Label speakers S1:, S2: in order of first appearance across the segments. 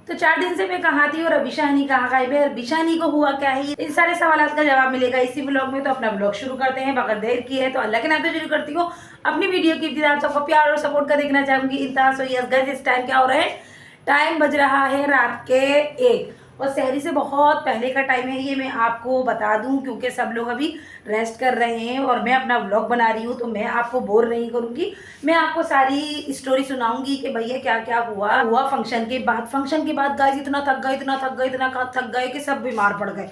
S1: तो 4 दिन से मैं कहाँ थी और अभी शाहनी कहाँ गायब है, अभी शाहनी को हुआ क्या है, इन सारे सवालों का जवाब मिलेगा इसी ब्लॉग में। तो अपना ब्लॉग शुरू करते हैं बगैर देर किए। तो अल्लाह के नाम से शुरू करती हूँ अपनी वीडियो की इब्तिदा। आप सबको प्यार और सपोर्ट का देखना चाहूंगी इंतहा। सो यस गाइस, इस टाइम क्या हो रहा है, टाइम बज रहा है रात के 1 और शहरी से बहुत पहले का टाइम है ये, मैं आपको बता दूं क्योंकि सब लोग अभी रेस्ट कर रहे हैं और मैं अपना व्लॉग बना रही हूँ। तो मैं आपको बोर नहीं करूँगी, मैं आपको सारी स्टोरी सुनाऊंगी कि भैया क्या क्या हुआ फंक्शन के बाद। गाइस इतना थक गए कि सब बीमार पड़ गए।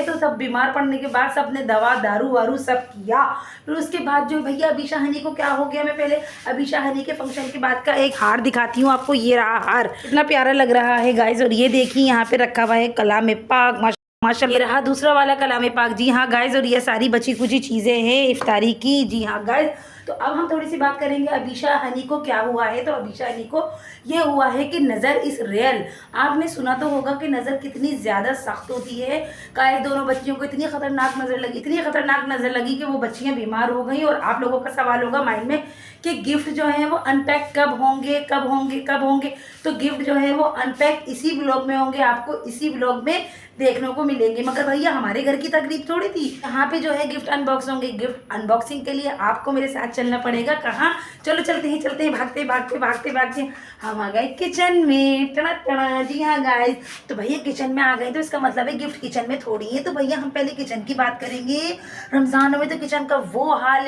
S1: तो सब बीमार पड़ने के बाद सब ने दवा दारू वारू सब किया। फिर उसके बाद जो भैया अभी शाहनी को क्या हो गया, मैं पहले अभी शाहनी के फंक्शन के बाद का एक हार दिखाती हूँ आपको। ये रहा हार, इतना प्यारा लग रहा है गाइस। और ये देखिए यहाँ पे रखा हुआ है कलाम पाक, माशाल्लाह। ये रहा दूसरा वाला कलाम पाक, जी हाँ गाइस। और ये सारी बची कुची चीज़ें हैं इफ्तारी की, जी हाँ गाइस। तो अब हम थोड़ी सी बात करेंगे अबीशा हनी को क्या हुआ है। तो अबीशा हनी को ये हुआ है कि नज़र इस रियल। आपने सुना तो होगा कि नज़र कितनी ज़्यादा सख्त होती है। कायद दोनों बच्चियों को इतनी खतरनाक नज़र लगी कि वो बच्चियां बीमार हो गई। और आप लोगों का सवाल होगा माइंड में कि गिफ्ट जो है वो अनपैक कब होंगे। तो गिफ्ट जो है वो अनपैक इसी ब्लॉग में होंगे, आपको इसी ब्लॉग में देखने को मिलेंगे। मगर भैया हमारे घर की तकरीब थोड़ी थी, यहाँ पे जो है गिफ्ट अनबॉक्स होंगे। गिफ्ट अनबॉक्सिंग के लिए आपको मेरे साथ चलना पड़ेगा। कहाँ, चलो चलते हैं भागते हम आ गए किचन में। टना जी हाँ गाइस। तो भैया किचन में आ गए तो इसका मतलब है गिफ्ट किचन में थोड़ी है। तो भैया हम पहले किचन की बात करेंगे। रमजान में तो किचन का वो हाल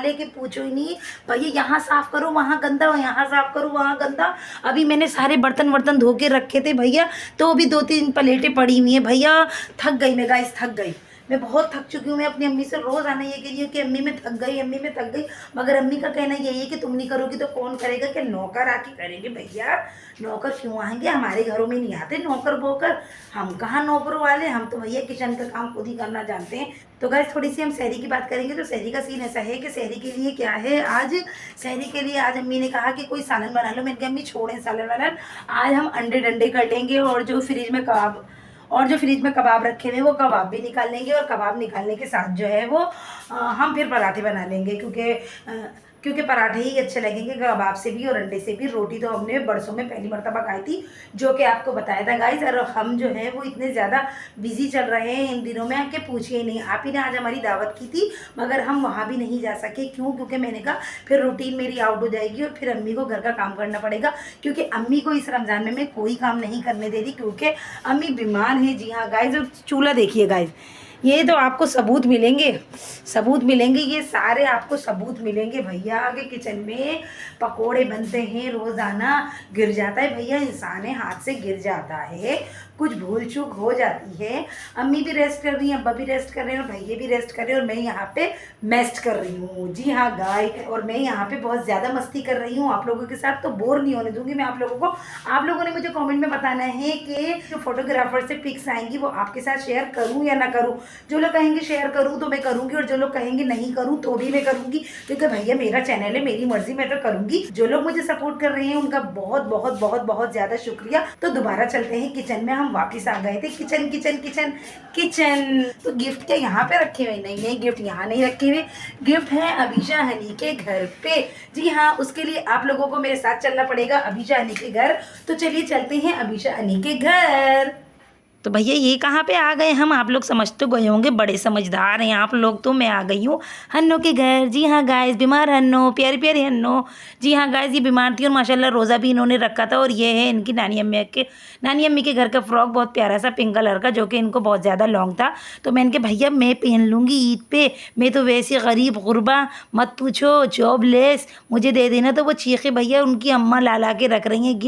S1: है कि पूछो ही नहीं भैया। यहाँ साफ करो वहाँ गंदा, यहाँ साफ करो वहाँ गंदा। अभी मैंने सारे बर्तन धो के रखे थे भैया, तो अभी 2-3 प्लेटें पड़ी हुई हैं भैया। थक गई मैं बहुत थक चुकी हूँ। मैं अपनी अम्मी से रोज़ आना ये कह रही हूँ कि अम्मी मैं थक गई। मगर अम्मी का कहना यही है कि तुम नहीं करोगी तो कौन करेगा, कि नौकर आके करेंगे। भैया नौकर क्यों आएंगे, हमारे घरों में नहीं आते नौकर बोकर। हम कहाँ नौकरों वाले, हम तो भैया किचन का काम खुद ही करना जानते हैं। तो गाइस थोड़ी सी हम सहरी की बात करेंगे। तो सहरी का सीन ऐसा है कि सहरी के लिए क्या है, आज सहरी के लिए आज अम्मी ने कहा कि कोई सालन बना लो। मैंने कहा अम्मी छोड़ें सालन वालन, आज हम अंडे डंडे कर लेंगे। और जो फ्रिज में कबाब रखे हुए वो कबाब भी निकाल लेंगे। और कबाब निकालने के साथ जो है वो हम फिर पराठे बना लेंगे, क्योंकि पराठे ही अच्छे लगेंगे कबाब से भी और अंडे से भी। रोटी तो हमने बरसों में पहली मरतबा खाई थी, जो कि आपको बताया था गाइस। और हम जो है वो इतने ज़्यादा बिजी चल रहे हैं इन दिनों में कि पूछिए ही नहीं। आप ही ने आज हमारी दावत की थी मगर हम वहाँ भी नहीं जा सके। क्यों? क्योंकि मैंने कहा फिर रूटीन मेरी आउट हो जाएगी और फिर अम्मी को घर का काम करना पड़ेगा। क्योंकि अम्मी को इस रमज़ान में मैं कोई काम नहीं करने दे रही, क्योंकि अम्मी बीमार है। जी हाँ गाइस। और चूल्हा देखिए गाइस, ये तो आपको सबूत मिलेंगे, ये सारे आपको सबूत मिलेंगे। भैया के किचन में पकोड़े बनते हैं रोज़ाना। गिर जाता है भैया, इंसान है हाथ से गिर जाता है, कुछ भूल चूक हो जाती है। अम्मी भी रेस्ट कर रही हैं, अब्बा भी रेस्ट कर रहे हैं और भैया भी रेस्ट कर रहे हैं और मैं यहाँ पे मेस्ट कर रही हूँ। जी हाँ गाइस। और मैं यहाँ पे बहुत ज़्यादा मस्ती कर रही हूँ आप लोगों के साथ, तो बोर नहीं होने दूंगी मैं आप लोगों को। आप लोगों ने मुझे कमेंट में बताना है कि जो फोटोग्राफर से पिक्स आएंगी वो आपके साथ शेयर करूँ या ना करूँ। जो लोग कहेंगे शेयर करूँ तो मैं करूँगी और जो लोग कहेंगे नहीं करूँ तो भी मैं करूँगी, क्योंकि भैया मेरा चैनल है, मेरी मर्जी, मैं तो करूँगी। जो लोग मुझे सपोर्ट कर रहे हैं उनका बहुत बहुत बहुत बहुत ज़्यादा शुक्रिया। तो दोबारा चलते हैं किचन में। हम वापस आ गए थे किचन। तो गिफ्ट क्या यहाँ पे रखे हुए? नहीं, गिफ्ट यहाँ नहीं रखे हुए, गिफ्ट है अबीशा हनी के घर पे। जी हाँ, उसके लिए आप लोगों को मेरे साथ चलना पड़ेगा अबीशा हनी के घर। तो चलिए चलते हैं अबीशा हनी के घर। तो भैया ये कहाँ पे आ गए हम? आप लोग समझ तो गए होंगे, बड़े समझदार हैं आप लोग। तो मैं आ गई हूँ हन्नो के घर। जी हाँ गाइस, बीमार हन्नो, प्यारी प्यारी हन्नो। जी हाँ गाइस, ये बीमार थी और माशाल्लाह रोज़ा भी इन्होंने रखा था। और ये है इनकी नानी अम्मी के घर का फ्रॉक, बहुत प्यारा सा पिंक कलर का, जो कि इनको बहुत ज़्यादा लॉन्ग था। तो मैं इनके भैया मैं पहन लूँगी ईद पे, मैं तो वैसे गरीब गुरबा, मत पूछो, जॉबलेस, मुझे दे देना। तो वो चीखे भैया उनकी अम्मा ला के रख रही हैं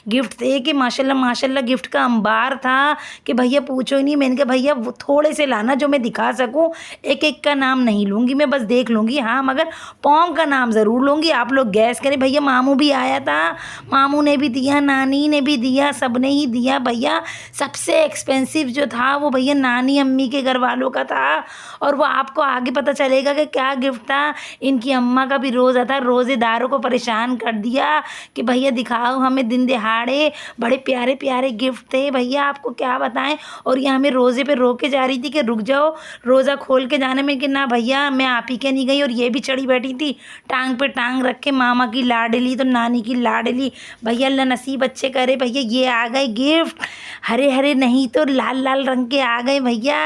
S1: गिफ्ट थे कि माशाल्लाह गिफ्ट का अंबार था कि भैया पूछो ही नहीं। मैंने कहा भैया वो थोड़े से लाना जो मैं दिखा सकूं, एक का नाम नहीं लूँगी मैं, बस देख लूँगी। हाँ मगर पोंग का नाम ज़रूर लूँगी। आप लोग गैस करें भैया, मामू भी आया था, मामू ने भी दिया, नानी ने भी दिया, सब ने ही दिया। भैया सबसे एक्सपेंसिव जो था वो भैया नानी अम्मी के घर वालों का था। और वो आपको आगे पता चलेगा कि क्या गिफ्ट था। इनकी अम्मा का भी रोज़ा था, रोज़ेदारों को परेशान कर दिया कि भैया दिखाओ हमें दिन दिहाड़े। बड़े प्यारे प्यारे गिफ्ट थे भैया, आपको क्या बताएं। और ये हमें रोज़े पे रोक के जा रही थी कि रुक जाओ रोज़ा खोल के जाने में, कि ना भैया मैं आप ही के नहीं गई। और ये भी चढ़ी बैठी थी टांग पे टांग रख के, मामा की लाडली तो नानी की लाडली। भैया अल्लाह नसीब अच्छे करे। भैया ये आ गए गिफ्ट, हरे हरे नहीं तो लाल लाल रंग के आ गए भैया।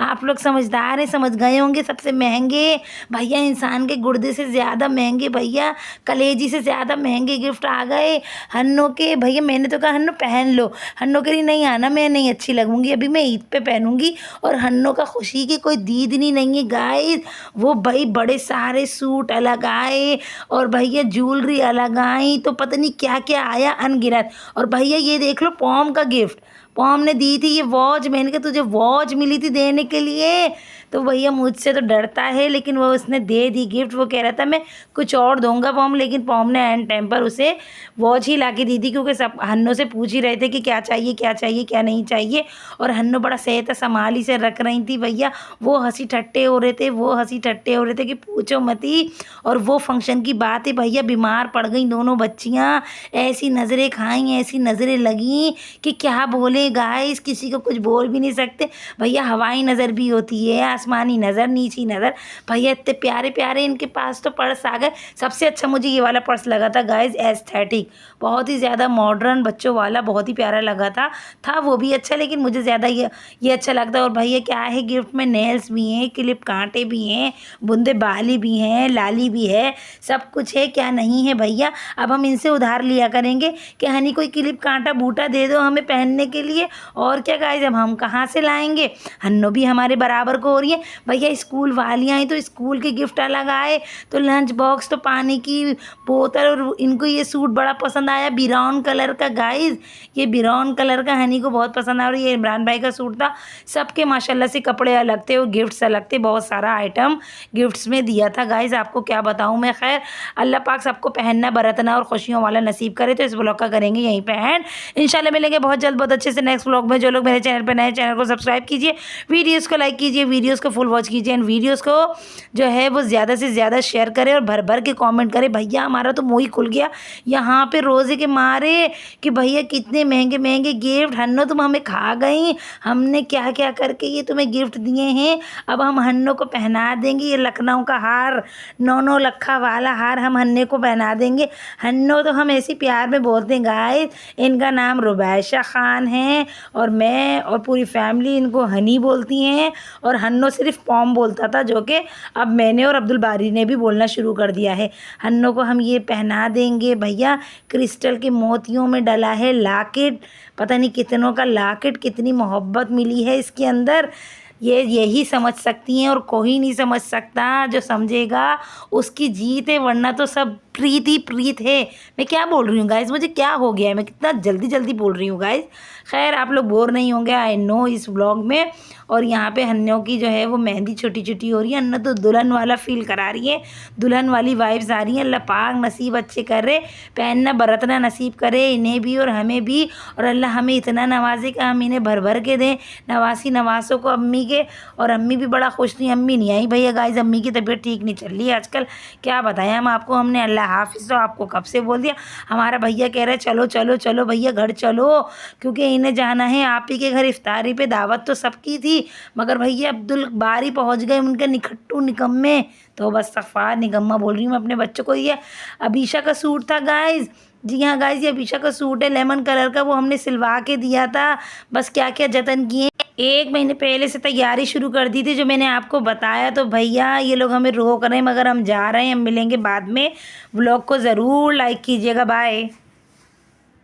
S1: आप लोग समझदार हैं, समझ गए होंगे। सबसे महंगे भैया, इंसान के गुर्दे से ज़्यादा महंगे भैया, कलेजी से ज़्यादा महंगे गिफ्ट आ गए हन्नों के। भैया मैंने तो कहा हन्नों पहन लो, हन्नों के लिए नहीं आना, मैं नहीं अच्छी लगूंगी, अभी मैं ईद पे पहनूंगी। और हन्नों का खुशी की कोई दीदनी नहीं है गाइस। वो भाई बड़े सारे सूट अलग आए और भैया ज्वेलरी अलग आई, तो पता नहीं क्या क्या आया अनगिनत। और भैया ये देख लो पॉम का गिफ्ट, पॉम ने दी थी ये वॉच। मैंने कहा तुझे वॉच मिली थी देने के लिए, तो भैया मुझसे तो डरता है, लेकिन वो उसने दे दी गिफ्ट। वो कह रहा था मैं कुछ और दूंगा पॉम, लेकिन पॉम ने एंड टाइम पर उसे वॉच ही ला के दी थी, क्योंकि सब हन्नों से पूछ ही रहे थे कि क्या चाहिए क्या चाहिए क्या नहीं चाहिए। और हन्नों बड़ा सेहत संभाली से रख रही थी भैया। वो हंसी ठट्टे हो रहे थे, वो हंसी ठट्टे हो रहे थे कि पूछो मत ही। और वो फंक्शन की बात है भैया, बीमार पड़ गई दोनों बच्चियाँ, ऐसी नज़रें खाई, ऐसी नज़रें लगी कि क्या बोले गाइस, किसी को कुछ बोल भी नहीं सकते भैया। हवाई नज़र भी होती है, आसमानी नज़र, नीची नज़र। भैया इतने प्यारे प्यारे इनके पास तो पर्स आ गए। सबसे अच्छा मुझे ये वाला पर्स लगा था गाइस, एस्थेटिक, बहुत ही ज़्यादा मॉडर्न बच्चों वाला, बहुत ही प्यारा लगा था वो भी अच्छा, लेकिन मुझे ज़्यादा ये अच्छा लगता है। और भैया क्या है गिफ्ट में, नेल्स भी हैं, क्लिप कांटे भी हैं, बूंदे बाली भी हैं, लाली भी है, सब कुछ है, क्या नहीं है भैया। अब हम इनसे उधार लिया करेंगे कि हनी कोई क्लिप कांटा बूटा दे दो हमें पहनने के लिए। और क्या गाइस, अब हम कहाँ से लाएंगे, हन्नो भी हमारे बराबर को हो रही है भैया। स्कूल वाली आई तो स्कूल के गिफ्ट अलग आए, तो लंच बॉक्स, तो पानी की बोतल। और इनको ये सूट बड़ा पसंद आया बिरौन कलर का गाइस, ये बिरौन कलर का हनी को बहुत पसंद आया। और ये इमरान भाई का सूट था। सबके माशाल्लाह से कपड़े अलग थे और गिफ्ट्स अलग थे, बहुत सारा आइटम गिफ्ट्स में दिया था गाइस, आपको क्या बताऊँ मैं। खैर अल्लाह पाक सबको पहनना बरतना और खुशियों वाला नसीब करे। तो इस ब्लॉग का करेंगे यहीं पे एंड, इंशाल्लाह मिलेंगे बहुत जल्द बहुत अच्छे से नेक्स्ट ब्लॉग में। जो लोग मेरे चैनल पर नए, चैनल को सब्सक्राइब कीजिए, वीडियोज़ को लाइक कीजिए, वीडियोज़ को फुल वॉच कीजिए एंड वीडियोज़ को जो है वो ज़्यादा से ज़्यादा शेयर करें और भर भर के कमेंट करें। भैया हमारा तो मुँह ही खुल गया यहाँ पे रोज़े के मारे कि भैया कितने महंगे महंगे गिफ्ट हन्नो तुम हमें खा गई, हमने क्या क्या करके ये तुम्हें गिफ्ट दिए हैं। अब हम हन्नो को पहना देंगे ये लखनऊ का हार, 9 लखा वाला हार हम हन्ने को पहना देंगे। हन्नो तो हम ऐसे प्यार में बोलते हैं गाइस, इनका नाम रुबैशा खान है और मैं और पूरी फैमिली इनको हनी बोलती हैं। और हन्नो सिर्फ पॉम बोलता था, जो कि अब मैंने और अब्दुल बारी ने भी बोलना शुरू कर दिया है। हन्नो को हम ये पहना देंगे भैया। क्रिस्टल के मोतियों में डला है लॉकेट, पता नहीं कितनों का लॉकेट, कितनी मोहब्बत मिली है इसके अंदर, ये यही समझ सकती हैं और कोई नहीं समझ सकता। जो समझेगा उसकी जीत है, वरना तो सब प्रीत ही प्रीत है। मैं क्या बोल रही हूँ गाइस, मुझे क्या हो गया है, मैं कितना जल्दी जल्दी बोल रही हूँ गाइस। खैर आप लोग बोर नहीं होंगे आई नो इस व्लॉग में। और यहाँ पे हन्नों की जो है वो मेहंदी छोटी छोटी हो रही है, हन्नो तो दुल्हन वाला फील करा रही है, दुल्हन वाली वाइब्स आ रही हैं। अल्लाह पाक नसीब अच्छे करे, पहनना बरतना नसीब करे इन्हें भी और हमें भी। और अल्लाह हमें इतना नवाजे कि हम इन्हें भर भर के दें, नवासी नवासों को अम्मी के। और अम्मी भी बड़ा खुश थी, अम्मी नहीं आई भैया गाइस, अम्मी की तबीयत ठीक नहीं चल रही है आजकल, क्या बताएं हम आपको। हमने अल्लाह हाफिज़ तो आपको कब से बोल दिया। हमारा भैया कह रहे हैं चलो चलो चलो भैया घर चलो, क्योंकि इन्हें जाना है आप ही के घर इफ्तारी पे। दावत तो सबकी थी, मगर भैया अब्दुल बारी पहुंच गए उनके निखट्टू निकम्मे। तो बस सफ़ा निकम्मा बोल रही हूँ मैं अपने बच्चों को। ये अबीशा का सूट था गाइस, जी हाँ गाइस ये अबीशा का सूट है लेमन कलर का, वो हमने सिलवा के दिया था। बस क्या क्या जतन किए, 1 महीने पहले से तैयारी शुरू कर दी थी जो मैंने आपको बताया। तो भैया ये लोग हमें रोक रहे हैं, मगर हम जा रहे हैं, हम मिलेंगे बाद में। व्लॉग को ज़रूर लाइक कीजिएगा, बाय।